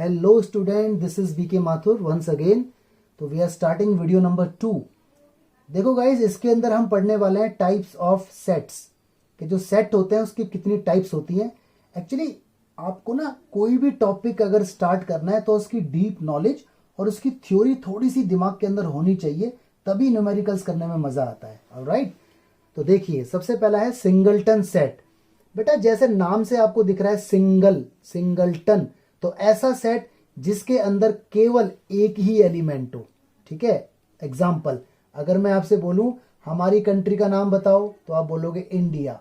Hello student, this is BK Mathur once again. तो we are starting video number 2. देखो guys, इसके अंदर हम पढ़ने वाले हैं टाइप्स ऑफ सेट्स कि जो सेट होते हैं उसकी कितनी टाइप्स होती हैं. एक्चुअली आपको ना कोई भी टॉपिक अगर स्टार्ट करना है तो उसकी डीप नॉलेज और उसकी थ्योरी थोड़ी सी दिमाग के अंदर होनी चाहिए, तभी न्यूमेरिकल्स करने में मजा आता है. ऑलराइट, तो देखिए सबसे पहला है सिंगलटन सेट. बेटा जैसे नाम से आपको दिख रहा है सिंगलटन, तो ऐसा सेट जिसके अंदर केवल एक ही एलिमेंट हो. ठीक है, एग्जाम्पल अगर मैं आपसे बोलूं हमारी कंट्री का नाम बताओ तो आप बोलोगे इंडिया.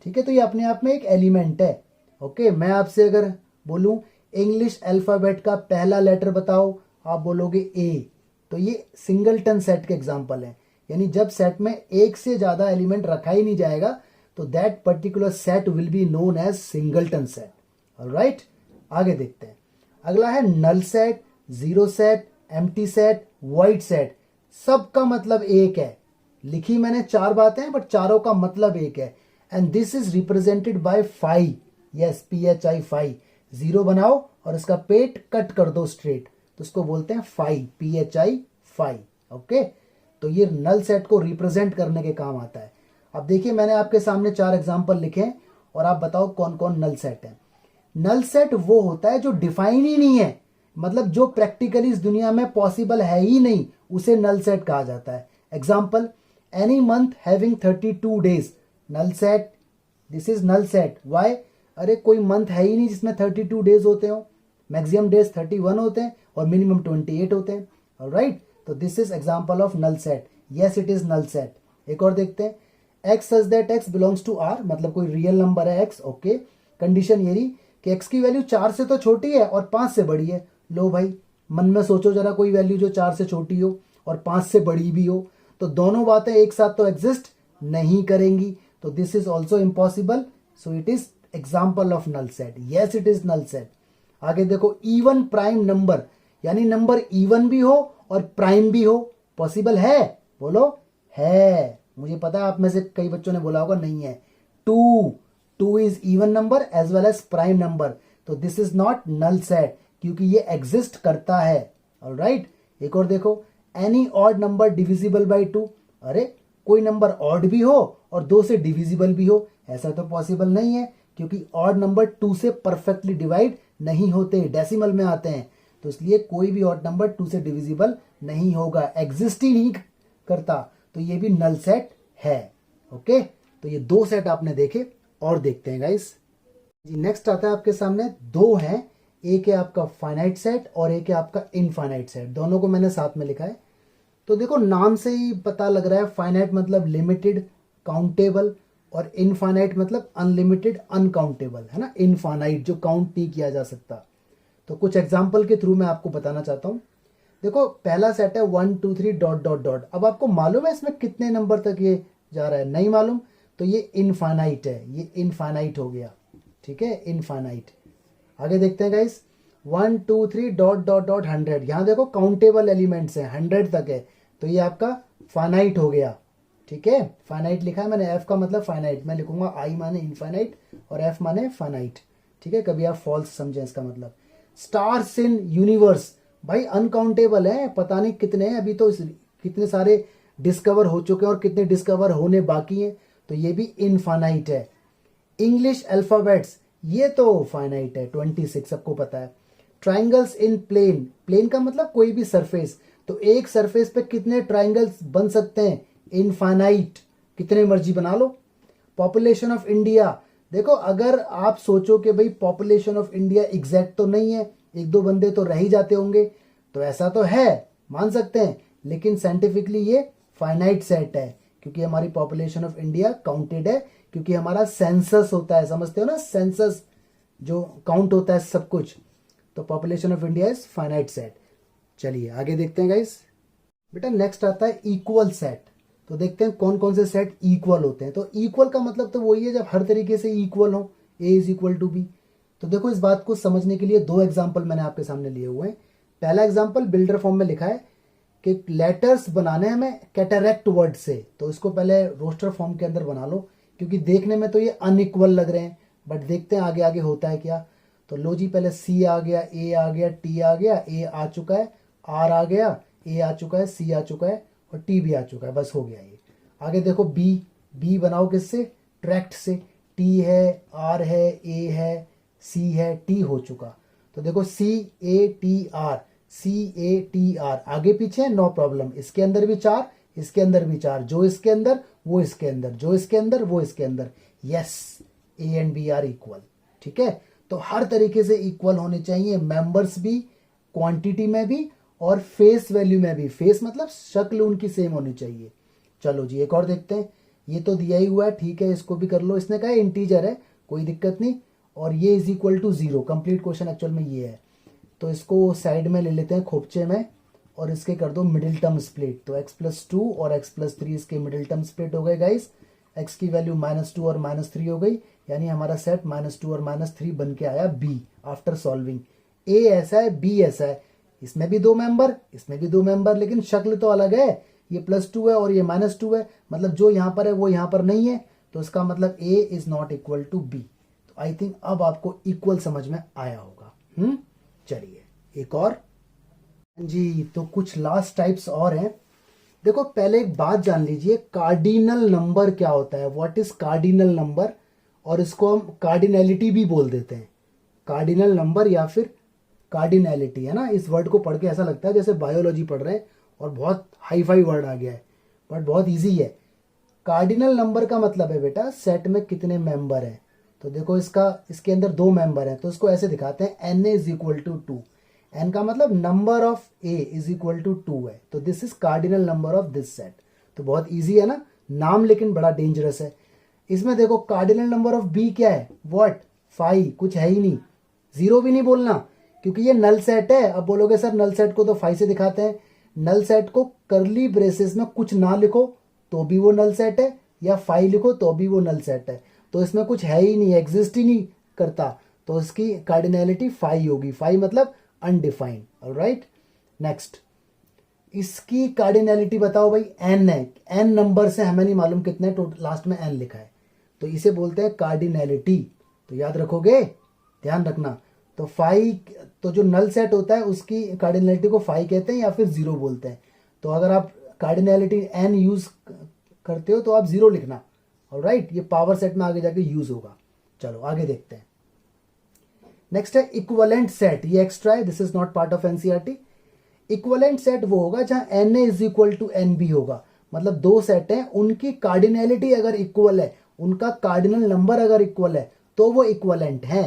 ठीक है, तो ये अपने आप में एक एलिमेंट है. ओके, मैं आपसे अगर बोलूं इंग्लिश अल्फाबेट का पहला लेटर बताओ, आप बोलोगे ए. तो ये सिंगलटन सेट के एग्जाम्पल है. यानी जब सेट में एक से ज्यादा एलिमेंट रखा ही नहीं जाएगा तो that particular set will be known as singleton set. Alright, आगे देखते हैं. अगला है null set, zero set, empty set, void set. सबका मतलब एक है. लिखी मैंने चार बातें बट चारों का मतलब एक है. And this is represented by phi. Yes, PHI phi. Zero बनाओ और इसका पेट कट कर दो स्ट्रेट, तो उसको बोलते हैं फाई, PHI फाई. ओके, तो ये नल सेट को रिप्रेजेंट करने के काम आता है. अब देखिए मैंने आपके सामने चार एग्जाम्पल लिखे हैं और आप बताओ कौन कौन नल सेट है. नल सेट वो होता है जो डिफाइन ही नहीं है, मतलब जो प्रैक्टिकली इस दुनिया में पॉसिबल है ही नहीं, उसे नल सेट कहा जाता है. Example, any month having 32 days, null set. This is null set. Why? अरे कोई मंथ है ही नहीं जिसमें 32 डेज होते हो. मैक्सिमम डेज 31 होते हैं और मिनिमम 28 होते हैं. ऑलराइट, तो this is example of null set. Yes, it is null set. एक और देखते हैं. X such that x belongs to R, मतलब कोई रियल नंबर है एक्स. ओके, कंडीशन ये रही कि एक्स की वैल्यू 4 से तो छोटी है और 5 से बड़ी है. लो भाई, मन में सोचो जरा कोई वैल्यू जो 4 से छोटी हो और 5 से बड़ी भी हो, तो दोनों बातें एक साथ तो एग्जिस्ट नहीं करेंगी. तो this is also impossible. So it is example of null set. Yes, it is null set. आगे देखो, इवन प्राइम नंबर, यानी नंबर इवन भी हो और प्राइम भी हो. पॉसिबल है? बोलो. है. मुझे पता है आप में से कई बच्चों ने बोला होगा नहीं है. Two is even number as well as prime number. तो this is not null set क्योंकि ये एग्जिस्ट करता है. ऑलराइट, एक और देखो, any odd number divisible by 2. अरे कोई नंबर ऑड भी हो और 2 से डिविजिबल भी हो, ऐसा तो पॉसिबल नहीं है क्योंकि ऑड नंबर 2 से परफेक्टली डिवाइड नहीं होते, डेसिमल में आते हैं. तो इसलिए कोई भी ऑड नंबर 2 से डिविजिबल नहीं होगा, एग्जिस्ट ही नहीं करता. तो ये भी नल सेट है. ओके, तो ये दो सेट आपने देखे. और देखते हैं गाइस जी, नेक्स्ट आता है आपके सामने दो हैं. एक है आपका फाइनाइट सेट और एक है आपका इनफाइनाइट सेट. दोनों को मैंने साथ में लिखा है. तो देखो नाम से ही पता लग रहा है, फाइनाइट मतलब लिमिटेड, काउंटेबल, और इनफाइनाइट मतलब अनलिमिटेड, अनकाउंटेबल, है ना. इनफाइनाइट जो काउंट नहीं किया जा सकता. तो कुछ एग्जाम्पल के थ्रू मैं आपको बताना चाहता हूं. देखो पहला सेट है 1 2 3 डॉट डॉट डॉट. अब आपको मालूम है इसमें कितने नंबर तक ये जा रहा है? नहीं मालूम, तो ये इनफाइनाइट है. ये इनफाइनाइट हो गया. ठीक है, इनफाइनाइट. आगे देखते हैं गाइस, 1 2 3 डॉट डॉट डॉट 100. यहां देखो काउंटेबल एलिमेंट्स हैं, 100 तक है, तो ये आपका फाइनाइट हो गया. ठीक है, फाइनाइट लिखा है मैंने. एफ का मतलब फाइनाइट, मैं लिखूंगा आई माने इनफाइनाइट और एफ माने फाइनाइट. ठीक है, कभी आप फॉल्स समझें इसका मतलब. स्टार्स इन यूनिवर्स, भाई अनकाउंटेबल है, पता नहीं कितने हैं. अभी तो कितने सारे डिस्कवर हो चुके हैं और कितने डिस्कवर होने बाकी हैं, तो ये भी इनफाइनाइट है. इंग्लिश अल्फाबेट्स, ये तो फाइनाइट है, 26 सबको पता है. ट्राइंगल्स इन प्लेन, प्लेन का मतलब कोई भी सरफेस, तो एक सरफेस पे कितने ट्राइंगल्स बन सकते हैं? इनफाइनाइट, कितने मर्जी बना लो. पॉपुलेशन ऑफ इंडिया, देखो अगर आप सोचो कि भाई पॉपुलेशन ऑफ इंडिया एग्जैक्ट तो नहीं है, एक दो बंदे तो रह ही जाते होंगे, तो ऐसा तो है, मान सकते हैं, लेकिन साइंटिफिकली ये फाइनाइट सेट है क्योंकि हमारी पॉपुलेशन ऑफ इंडिया काउंटेड है, क्योंकि हमारा सेंसस होता है, समझते हो ना, सेंसस जो काउंट होता है सब कुछ. तो population of India is finite set. चलिए आगे देखते हैं गाइस. बेटा नेक्स्ट आता है इक्वल सेट. तो देखते हैं कौन कौन से सेट इक्वल होते हैं. तो इक्वल का मतलब तो वही है जब हर तरीके से इक्वल हो, ए इज इक्वल टू बी. तो देखो इस बात को समझने के लिए दो एग्जाम्पल मैंने आपके सामने लिए हुए हैं. पहला एग्जाम्पल बिल्डर फॉर्म में लिखा है कि लेटर्स बनाने हमें कैटरैक्ट वर्ड से, तो इसको पहले रोस्टर फॉर्म के अंदर बना लो क्योंकि देखने में तो ये अनइक्वल लग रहे हैं, बट देखते हैं आगे आगे होता है क्या. तो लो जी, पहले सी आ गया, ए आ गया, टी आ गया, ए आ चुका है, आर आ गया, ए आ चुका है, सी आ चुका है और टी भी आ चुका है। बस हो गया ये। आगे देखो बी, बी बनाओ किससे, ट्रैक्ट से। टी है, आर है, ए है, सी है, टी हो चुका। तो देखो C A T R, C A T R, आगे पीछे नो प्रॉब्लम। इसके अंदर भी 4, इसके अंदर भी 4, जो इसके अंदर वो इसके अंदर, जो इसके अंदर वो इसके अंदर। Yes, A and B are equal. ठीक है, तो हर तरीके से इक्वल होने चाहिए, मेंबर्स भी, क्वांटिटी में भी और फेस वैल्यू में भी। फेस मतलब शक्ल उनकी सेम होनी चाहिए। चलो जी, एक और देखते हैं। ये तो दिया ही हुआ है, ठीक है, इसको भी कर लो। इसने कहा इंटीजर है, कोई दिक्कत नहीं। और ये is equal to 0, complete question actual में ये है। तो इसको साइड में ले लेते हैं, खोपचे में, और इसके कर दो मिडिल टर्म स्प्लिट। तो x+2 और x+3 इसके मिडिल टर्म स्प्लिट हो गए गाइस। x की वैल्यू -2 और -3 हो गई, यानी हमारा सेट -2 और -3 बन के आया b आफ्टर सॉल्विंग। a ऐसा है, b ऐसा है, इसमें भी 2 मेंबर, इसमें भी 2 मेंबर, लेकिन शक्ल तो अलग है। ये +2 है और ये -2 है, मतलब जो यहां पर है वो यहां पर नहीं है। तो इसका मतलब a is not equal to b। तो आई थिंक अब आपको इक्वल समझ में आया होगा। चलिए एक और जी, तो कुछ लास्ट टाइप्स और हैं। देखो पहले एक बात जान लीजिए, कार्डिनल नंबर क्या होता है, व्हाट इज कार्डिनल नंबर, और इसको हम कार्डिनैलिटी भी बोल देते हैं। कार्डिनल नंबर या फिर कार्डिनैलिटी, है ना। इस वर्ड को पढ़ के ऐसा लगता है जैसे बायोलॉजी पढ़ रहे हैं और बहुत हाई फाई वर्ड आ गया है, बट बहुत ईजी है। कार्डिनल नंबर का मतलब है बेटा सेट में कितने मेंबर हैं। तो देखो इसके अंदर 2 मेंबर हैं, तो इसको ऐसे दिखाते हैं, n is equal to 2। n का मतलब number of a is equal to 2 है, तो this is cardinal number of this set. तो बहुत इजी है ना, नाम लेकिन बड़ा डेंजरस है। इसमें देखो कार्डिनल नंबर ऑफ b क्या है, व्हाट, 5, कुछ है ही नहीं, 0 भी नहीं बोलना, क्योंकि ये नल सेट है। अब बोलोगे सर नल सेट को तो 5 से दिखाते हैं। नल सेट को करली ब्रेसेस में कुछ ना लिखो तो भी वो नल सेट है, या 5 लिखो तो भी वो नल सेट है। तो इसमें कुछ है ही नहीं, एग्जिस्ट ही नहीं करता, तो इसकी कार्डिनैलिटी 5 होगी। 5 मतलब अनडिफाइंड। ऑलराइट, नेक्स्ट इसकी कार्डिनैलिटी बताओ भाई, n है, n नंबर से हमें नहीं मालूम कितने, तो लास्ट में n लिखा है, तो इसे बोलते हैं कार्डिनैलिटी। तो याद रखोगे, ध्यान रखना। तो 5, तो जो नल सेट होता है उसकी कार्डिनैलिटी को 5 कहते हैं या फिर 0 बोलते हैं। तो अगर आप कार्डिनैलिटी n यूज करते हो तो आप 0 लिखना। ऑलराइट, ये पावर सेट में आगे जाके यूज होगा। चलो आगे देखते हैं। नेक्स्ट है इक्विवेलेंट सेट, ये एक्स्ट्रा है, this is not part of NCERT. Equivalent set वो होगा जहां na is equal to nb होगा, मतलब 2 सेट हैं, उनकी कार्डिनैलिटी अगर इक्वल है, उनका कार्डिनल नंबर अगर इक्वल है, तो वो इक्विवेलेंट है।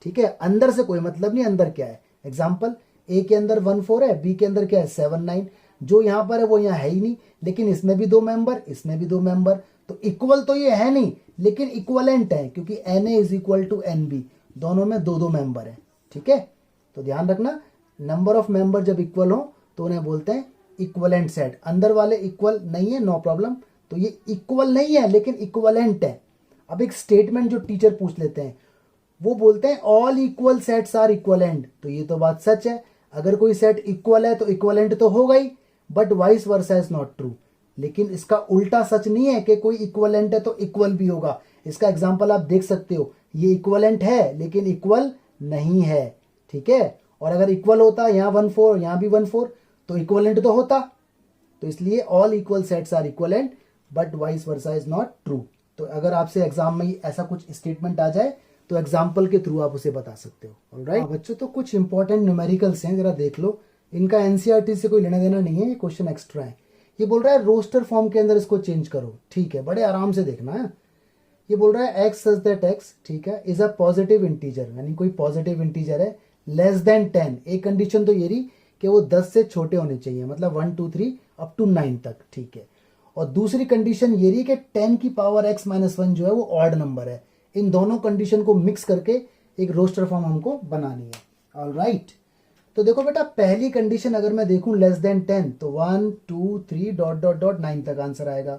ठीक है, अंदर से कोई मतलब नहीं, अंदर क्या है। एग्जाम्पल, a के अंदर 1 4 है, b के अंदर क्या है 7 9, जो यहां पर है वो यहां है ही नहीं, लेकिन इसमें भी 2 मेंबर, इसमें भी 2 मेंबर। तो इक्वल तो ये है नहीं, लेकिन इक्वलेंट है, क्योंकि na is equal to nb, दोनों में 2 मेंबर है। ठीक है, तो ध्यान रखना, नंबर ऑफ मेंबर जब इक्वल हो तो उन्हें बोलते हैं इक्वलेंट सेट। अंदर वाले इक्वल नहीं है, नो प्रॉब्लम, तो ये इक्वल नहीं है लेकिन इक्वलेंट है। अब एक स्टेटमेंट जो टीचर पूछ लेते हैं, वो बोलते हैं all equal sets are equivalent. तो ये तो बात सच है, अगर कोई सेट इक्वल है तो इक्वलेंट तो होगा ही, but vice versa is not true. लेकिन इसका उल्टा सच नहीं है कि कोई इक्वलेंट है तो इक्वल भी होगा। इसका एग्जांपल आप देख सकते हो, ये इक्वलेंट है लेकिन इक्वल नहीं है। ठीक है, और अगर इक्वल होता, यहाँ 1 4 यहाँ भी 1 4, तो इक्वलेंट तो होता। तो इसलिए all equal sets are equivalent but vice versa is not true. तो अगर आपसे एग्जाम में ऐसा कुछ स्टेटमेंट आ जाए तो एग्जाम्पल के थ्रू आप उसे बता सकते हो। ऑलराइट बच्चों, तो कुछ इंपॉर्टेंट न्यूमेरिकल्स हैं, जरा देख लो। इनका एनसीईआरटी से कोई लेना देना नहीं है, ये क्वेश्चन एक्स्ट्रा है। ये बोल रहा है रोस्टर फॉर्म के अंदर इसको चेंज करो। ठीक है, बड़े आराम से देखना है। ये बोल रहा है एक्स सच दैट एक्स, ठीक है, इज अ पॉजिटिव इंटीजर, यानी कोई पॉजिटिव इंटीजर है, लेस देन 10। एक कंडीशन तो ये रही कि वो 10 से छोटे होने चाहिए, मतलब 1 2 3 अप टू 9 तक। ठीक है, और दूसरी कंडीशन ये रही कि 10 की पावर x - 1 जो है वो ऑड नंबर है। इन दोनों कंडीशन को मिक्स करके एक रोस्टर फॉर्म हमको बनानी है। ऑलराइट, तो देखो बेटा, पहली कंडीशन अगर मैं देखूं लेस देन 10, तो 1 2 3 डॉट डॉट डॉट 9 तक आंसर आएगा।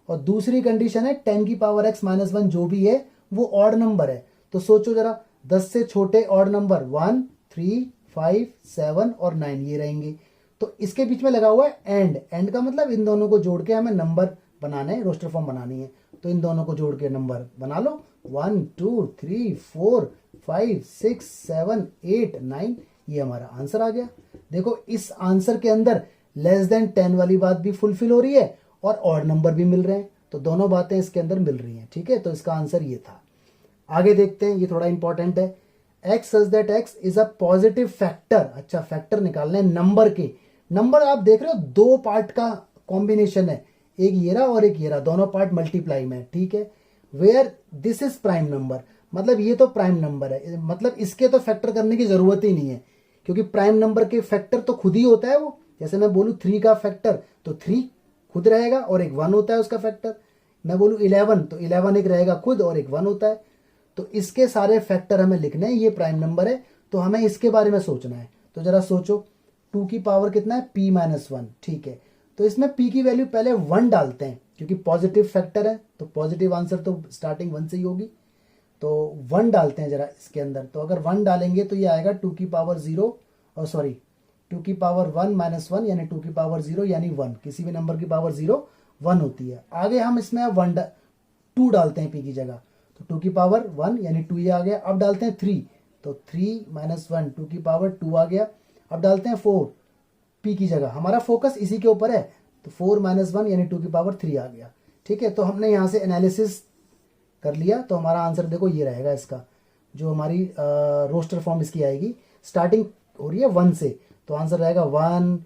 और दूसरी कंडीशन है 10 की पावर x - 1 जो भी है वो ऑड नंबर है। तो सोचो जरा, 10 से छोटे ऑड नंबर 1 3 5 7 और 9 ये रहेंगे। तो इसके बीच में लगा हुआ है एंड। एंड का मतलब इन दोनों को जोड़ के हमें नंबर बनाना है, रोस्टर फॉर्म बनानी है। तो इन दोनों को जोड़ के नंबर बना लो, 1 2 3 4 5 6 7 8 9, ये हमारा आंसर आ गया। देखो इस आंसर के अंदर लेस देन 10 वाली बात भी फुलफिल हो रही है और ऑड नंबर भी मिल रहे हैं, तो दोनों बातें इसके अंदर मिल रही हैं। ठीक है, तो इसका आंसर ये था। आगे देखते हैं, ये थोड़ा इंपॉर्टेंट है। X such that x is a positive factor. अच्छा, फैक्टर निकालने हैं नंबर के। नंबर आप देख रहे हो दो पार्ट का कॉम्बिनेशन है, एक ये रहा और एक ये रहा, दोनों पार्ट मल्टीप्लाई में। ठीक है, where this is prime number, मतलब ये तो प्राइम नंबर है, मतलब इसके तो फैक्टर करने की जरूरत ही नहीं है, क्योंकि प्राइम नंबर के फैक्टर तो खुद ही होता है वो। जैसे मैं बोलूँ 3 का फैक्टर तो 3 खुद रहेगा और एक 1 होता है उसका फैक्टर। मैं बोलूँ 11 तो 11 एक रहेगा खुद और एक 1 होता है। तो इसके सारे फैक्टर हमें लिखने हैं, ये प्राइम नंबर है तो हमें इसके बारे में सोचना है। तो जरा सोचो, 2 की पावर कितना है, p-1। ठीक है, तो इसमें p की वैल्यू पहले 1 डालते हैं, क्योंकि पॉजिटिव फैक्टर है तो पॉजिटिव आंसर तो स्टार्टिंग 1 से ही होगी। तो 1 डालते हैं जरा इसके अंदर, तो अगर 1 डालेंगे तो ये आएगा 2 की पावर 0 और सॉरी 2 की पावर 1 - 1 यानी 2 की पावर 0 यानी 1। किसी भी नंबर की पावर 0 1 होती है। आगे हम इसमें 2 डालते हैं p की जगह, तो 2 की पावर 1 यानी 2 ये आ गया। अब डालते हैं 3, तो 3 - 1 2 की पावर 2 आ गया। अब डालते हैं 4 p की जगह, हमारा फोकस इसी के ऊपर है, तो 4 - 1 यानी 2 की पावर 3 आ गया। ठीक है, तो हमने यहाँ से एनालिसिस कर लिया, तो हमारा आंसर देखो ये रहेगा इसका, जो हमारी रोस्टर फॉर्म इसकी आएगी। स्टार्टिंग हो रही है 1 से, तो आंसर रहेगा 1,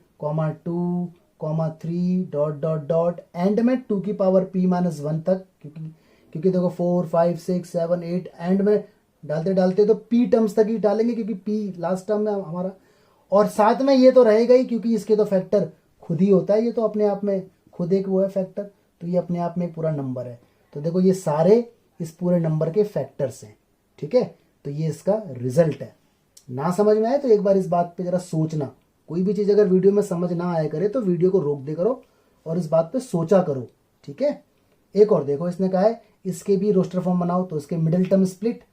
2, 3 डॉट डॉट डॉट एंड में 2 की पावर p-1 तक, क्योंकि देखो 4 5 6 7 8 एंड में डालते डालते तो p टर्म्स तक ही डालेंगे, क्योंकि p लास्ट टर्म में हमारा। और साथ में ये तो रहेगा ही, क्योंकि इसके तो फैक्टर खुद ही होता है, ये तो अपने आप में खुद एक वो है फैक्टर, तो ये अपने आप में एक पूरा नंबर है। तो देखो ये सारे इस पूरे नंबर के फैक्टर्स हैं। ठीक है, तो ये इसका रिजल्ट है। ना समझ में आए तो एक बार इस बात पे जरा सोचना। कोई भी चीज़ अगर वीडियो में समझ ना आया करे तो वीडियो को रोक दे करो और इस बात पे सोचा करो। ठीक है, एक और देखो, इसने कहा है इसके भी रोस्टर फॉर्म बनाओ, तो इसके मिडिल टर्म स्प्लिट।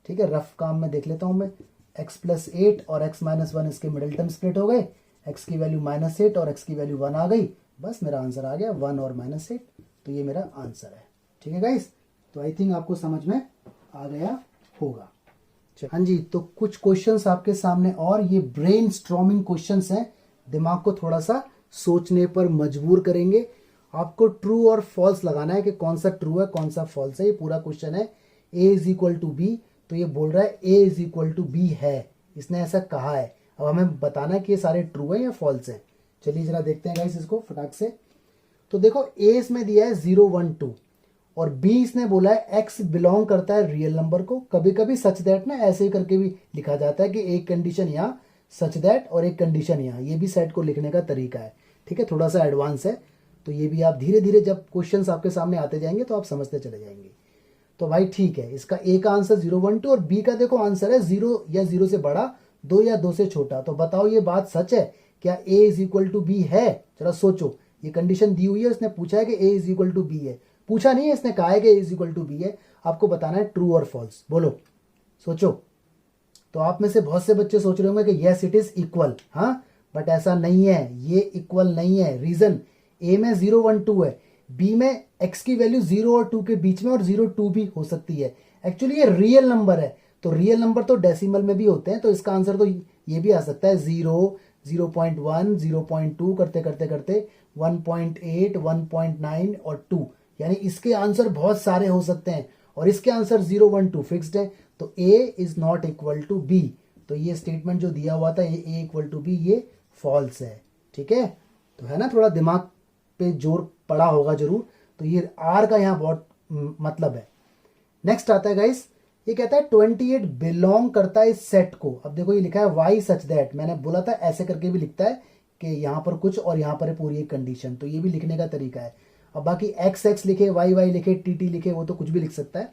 ठीक है, रफ काम में देख लेता हूँ मैं। x+8 और x-1 इसके मिडिल टर्म स्प्लिट हो गए, x की वैल्यू -8 और x की वैल्यू 1 आ गई, बस मेरा आंसर आ गया 1 और -8। तो ये मेरा आंसर है। ठीक है गाइस, तो आई थिंक आपको समझ में आ गया होगा। हाँ जी, तो कुछ क्वेश्चंस आपके सामने, और ये ब्रेन स्ट्रॉमिंग क्वेश्चंस हैं, दिमाग को थोड़ा सा सोचने पर मजबूर करेंगे। आपको ट्रू और फॉल्स लगाना है कि कौन सा ट्रू है कौन सा फॉल्स है। ये पूरा क्वेश्चन है a = b, तो ये बोल रहा है a = b है, इसने ऐसा कहा है। अब हमें बताना है कि ये सारे ट्रू है या फॉल्स है। चलिए जरा देखते हैं गाइस इसको फटाक से। तो देखो a इसमें दिया है 0 1 2 और b इसने बोला है x बिलोंग करता है रियल नंबर को। कभी कभी सच दैट ना ऐसे ही करके भी लिखा जाता है कि एक कंडीशन यहाँ सच दैट और एक कंडीशन यहाँ, ये भी सेट को लिखने का तरीका है। ठीक है, थोड़ा सा एडवांस है, तो ये भी आप धीरे धीरे जब क्वेश्चंस आपके सामने आते जाएंगे तो आप समझते चले जाएंगे। तो भाई ठीक है, इसका a का आंसर 0 1 2 और b का देखो आंसर है 0 या 0 से बड़ा, 2 या 2 से छोटा। तो बताओ ये बात सच है क्या, a = b है? जरा सोचो, ये कंडीशन दी हुई है, उसने पूछा है कि a = b है, पूछा नहीं है, इसने कहा है कि a = b है। आपको बताना है ट्रू और फॉल्स, बोलो सोचो। तो आप में से बहुत से बच्चे सोच रहे होंगे कि यस इट इज इक्वल, हाँ, बट ऐसा नहीं है, ये इक्वल नहीं है। रीजन, a में 0 1 2 है, b में x की वैल्यू 0 और 2 के बीच में और 0 2 भी हो सकती है। एक्चुअली ये रियल नंबर है, तो रियल नंबर तो डेसिमल में भी होते हैं, तो इसका आंसर तो ये भी आ सकता है 0 0.1 0.2 करते करते करते 1.8 1.9 और 2, यानी इसके आंसर बहुत सारे हो सकते हैं। और इसके आंसर 0 1 2 फिक्स्ड है, तो a is not equal to b। तो ये स्टेटमेंट जो दिया हुआ था ये a = b, ये फॉल्स है। ठीक है, तो है ना, थोड़ा दिमाग पे जोर पड़ा होगा जरूर। तो ये r का यहाँ बहुत मतलब है। नेक्स्ट आता है गाइस, ये कहता है 28 बिलोंग करता है इस सेट को। अब देखो ये लिखा है वाई सच दैट, मैंने बोला था ऐसे करके भी लिखता है कि यहाँ पर कुछ और यहाँ पर है पूरी एक कंडीशन, तो ये भी लिखने का तरीका है। अब बाकी एक्स एक्स लिखे, वाई वाई लिखे, टी टी लिखे, वो तो कुछ भी लिख सकता है।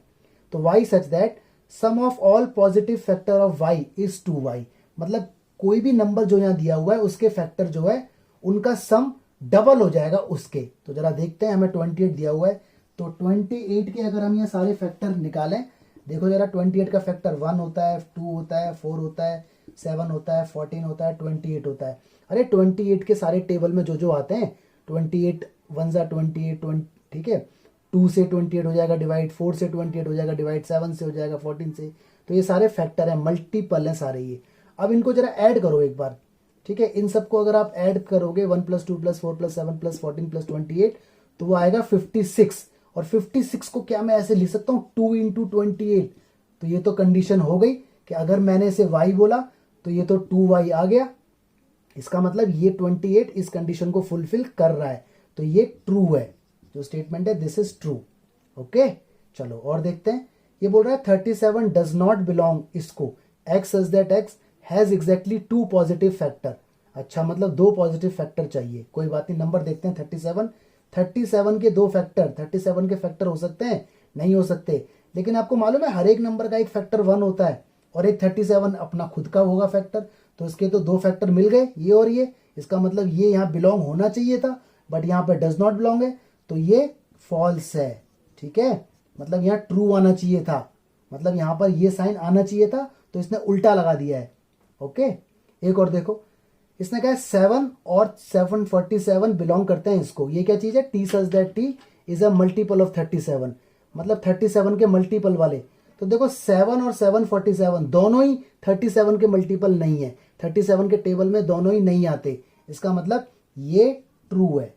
तो y such that sum of all positive factor of y is 2y, मतलब कोई भी नंबर जो यहाँ दिया हुआ है उसके फैक्टर जो है उनका सम डबल हो जाएगा उसके। तो जरा देखते हैं, हमें 28 दिया हुआ है, तो 28 के अगर हम ये सारे फैक्टर निकालें, देखो जरा 28 का फैक्टर 1 होता है, 2 होता है, 4 होता है, 7 होता है, 14 होता है, 28 होता है। अरे 28 के सारे टेबल में जो जो आते हैं, 28 1 ज़ा 28 20, ठीक है, 2 से 28 हो जाएगा डिवाइड, 4 से 28 हो जाएगा डिवाइड, 7 से हो जाएगा 14 से। तो ये सारे फैक्टर हैं, मल्टीपल हैं सारे ये। अब इनको जरा ऐड करो एक बार, ठीक है। इन सबको अगर आप ऐड करोगे 1 + 2 + 4 + 7 + 14 + 28 तो वो आएगा 56। और 56 को क्या मैं ऐसे लिख सकता हूँ 2 × 28। तो ये तो कंडीशन हो गई कि अगर मैंने इसे y बोला तो ये तो 2y आ गया। इसका मतलब ये 28 इस कंडीशन को फुलफिल कर रहा है, तो ये ट्रू है। जो स्टेटमेंट है दिस इज ट्रू। ओके, चलो और देखते हैं। ये बोल रहा है 37 डज नॉट बिलोंग इसको, x such that x has exactly 2 positive factor. अच्छा, मतलब 2 पॉजिटिव फैक्टर चाहिए, कोई बात नहीं। नंबर देखते हैं 37 के 2 फैक्टर, 37 के फैक्टर हो सकते हैं, नहीं हो सकते। लेकिन आपको मालूम है हर एक नंबर का एक फैक्टर 1 होता है और एक 37 अपना खुद का होगा फैक्टर। तो इसके तो 2 फैक्टर मिल गए, ये और ये। इसका मतलब ये यहाँ बिलोंग होना चाहिए था, बट यहाँ पे डज नॉट बिलोंग है, तो ये फॉल्स है। ठीक है, मतलब यहाँ ट्रू आना चाहिए था, मतलब यहाँ पर ये साइन आना चाहिए था, तो इसने उल्टा लगा दिया है। ओके, एक और देखो, इसने कहा 7 और 747 बिलोंग करते हैं इसको। ये क्या चीज है, T such that T is a multiple of 37, मतलब 37 के मल्टीपल वाले। तो देखो 7 और 747 दोनों ही 37 के मल्टीपल नहीं है, 37 के टेबल में दोनों ही नहीं आते। इसका मतलब ये ट्रू है।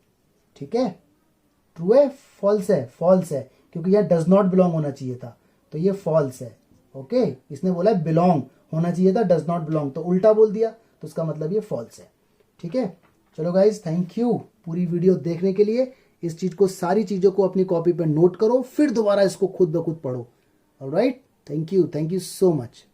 ठीक है, ट्रू है, फॉल्स है, फॉल्स है, क्योंकि यह डज नॉट बिलोंग होना चाहिए था, तो ये फॉल्स है। ओके, इसने बोला बिलोंग होना चाहिए था, डज नॉट बिलोंग, तो उल्टा बोल दिया, तो इसका मतलब ये फॉल्स है। ठीक है, चलो गाइज, थैंक यू पूरी वीडियो देखने के लिए। इस चीज को, सारी चीजों को अपनी कॉपी पे नोट करो, फिर दोबारा इसको खुद ब खुद पढ़ो। Alright, thank you so much.